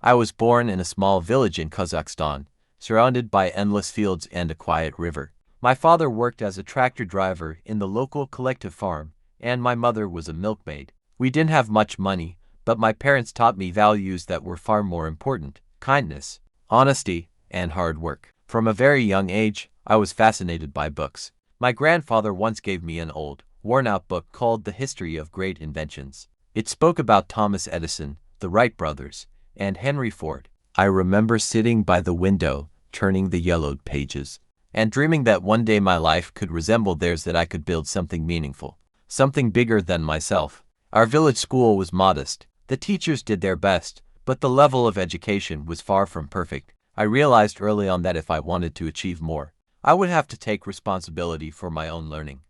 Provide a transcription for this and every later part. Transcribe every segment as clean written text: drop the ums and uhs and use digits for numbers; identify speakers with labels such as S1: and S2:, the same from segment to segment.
S1: I was born in a small village in Kazakhstan, surrounded by endless fields and a quiet river. My father worked as a tractor driver in the local collective farm, and my mother was a milkmaid. We didn't have much money, but my parents taught me values that were far more important: kindness, honesty, and hard work. From a very young age, I was fascinated by books. My grandfather once gave me an old, worn-out book called The History of Great Inventions. It spoke about Thomas Edison, the Wright brothers, and Henry Ford. I remember sitting by the window, turning the yellowed pages, and dreaming that one day my life could resemble theirs, that I could build something meaningful, something bigger than myself. Our village school was modest. The teachers did their best, but the level of education was far from perfect. I realized early on that if I wanted to achieve more, I would have to take responsibility for my own learning.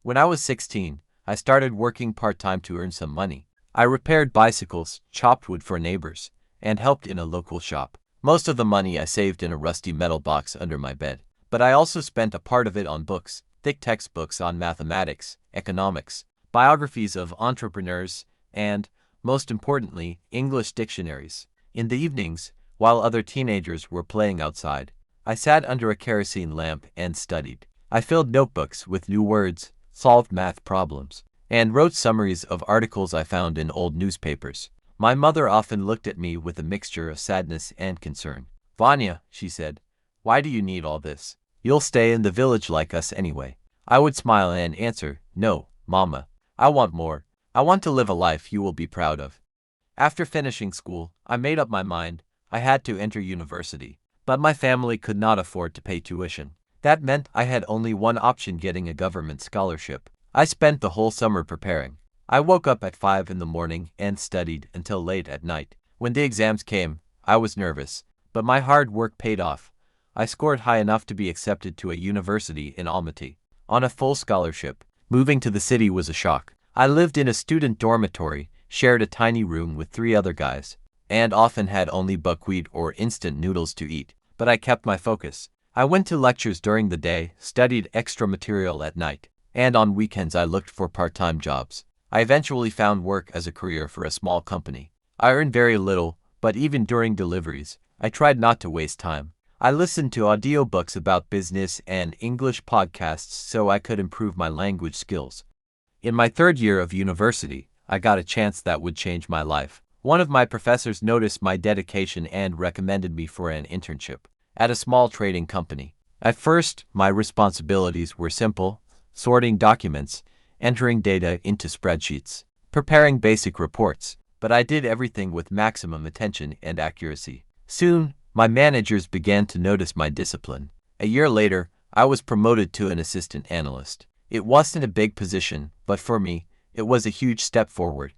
S1: When I was 16, I started working part-time to earn some money. I repaired bicycles, chopped wood for neighbors, and helped in a local shop. Most of the money I saved in a rusty metal box under my bed, but I also spent a part of it on books, thick textbooks on mathematics, economics, biographies of entrepreneurs, and, most importantly, English dictionaries. In the evenings, while other teenagers were playing outside, I sat under a kerosene lamp and studied. I filled notebooks with new words, solved math problems, and wrote summaries of articles I found in old newspapers. My mother often looked at me with a mixture of sadness and concern. "Vanya," she said, "why do you need all this? You'll stay in the village like us anyway." I would smile and answer, "No, Mama, I want more. I want to live a life you will be proud of." After finishing school, I made up my mind. I had to enter university, but my family could not afford to pay tuition. That meant I had only one option: getting a government scholarship. I spent the whole summer preparing. I woke up at 5 in the morning and studied until late at night. When the exams came, I was nervous, but my hard work paid off. I scored high enough to be accepted to a university in Almaty, on a full scholarship. Moving to the city was a shock. I lived in a student dormitory, shared a tiny room with 3 other guys, and often had only buckwheat or instant noodles to eat. But I kept my focus. I went to lectures during the day, studied extra material at night, and on weekends I looked for part-time jobs. I eventually found work as a courier for a small company. I earned very little, but even during deliveries, I tried not to waste time. I listened to audiobooks about business and English podcasts so I could improve my language skills. In my 3rd year of university, I got a chance that would change my life. One of my professors noticed my dedication and recommended me for an internship at a small trading company. At first, my responsibilities were simple: sorting documents, entering data into spreadsheets, preparing basic reports, but I did everything with maximum attention and accuracy. Soon, my managers began to notice my discipline. A year later, I was promoted to an assistant analyst. It wasn't a big position, but for me, it was a huge step forward.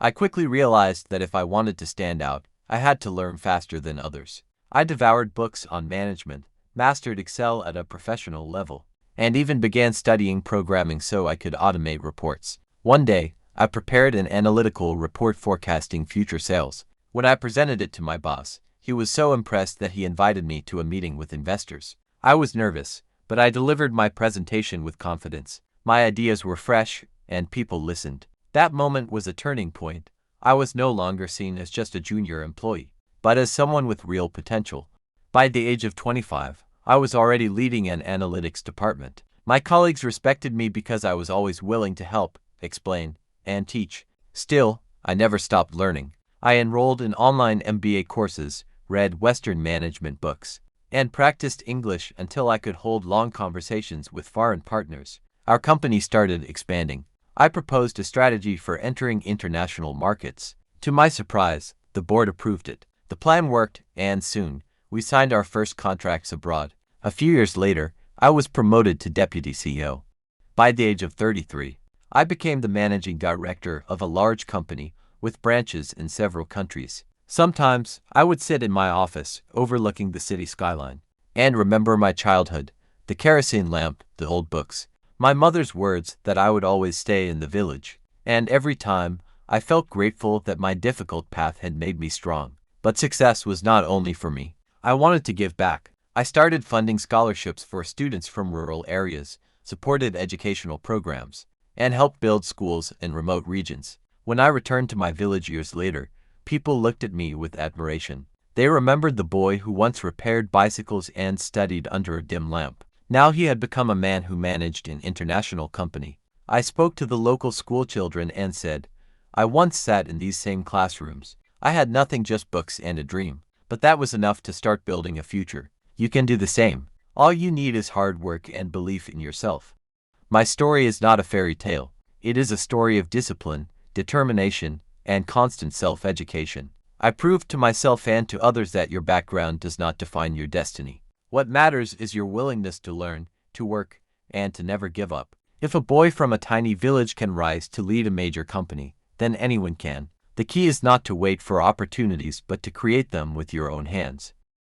S1: I quickly realized that if I wanted to stand out, I had to learn faster than others. I devoured books on management, mastered Excel at a professional level, and even began studying programming so I could automate reports. One day, I prepared an analytical report forecasting future sales. When I presented it to my boss, he was so impressed that he invited me to a meeting with investors. I was nervous, but I delivered my presentation with confidence. My ideas were fresh, and people listened. That moment was a turning point. I was no longer seen as just a junior employee, but as someone with real potential. By the age of 25, I was already leading an analytics department. My colleagues respected me because I was always willing to help, explain, and teach. Still, I never stopped learning. I enrolled in online MBA courses, read Western management books, and practiced English until I could hold long conversations with foreign partners. Our company started expanding. I proposed a strategy for entering international markets. To my surprise, the board approved it. The plan worked, and soon, we signed our first contracts abroad. A few years later, I was promoted to deputy CEO. By the age of 33, I became the managing director of a large company with branches in several countries. Sometimes, I would sit in my office, overlooking the city skyline, and remember my childhood, the kerosene lamp, the old books, my mother's words that I would always stay in the village. And every time, I felt grateful that my difficult path had made me strong. But success was not only for me. I wanted to give back. I started funding scholarships for students from rural areas, supported educational programs, and helped build schools in remote regions. When I returned to my village years later, people looked at me with admiration. They remembered the boy who once repaired bicycles and studied under a dim lamp. Now he had become a man who managed an international company. I spoke to the local schoolchildren and said, I once sat in these same classrooms. I had nothing, just books and a dream. But that was enough to start building a future. You can do the same. All you need is hard work and belief in yourself. My story is not a fairy tale. It is a story of discipline, determination, and constant self-education. I proved to myself and to others that your background does not define your destiny. What matters is your willingness to learn, to work, and to never give up. If a boy from a tiny village can rise to lead a major company, then anyone can. The key is not to wait for opportunities but to create them with your own hands.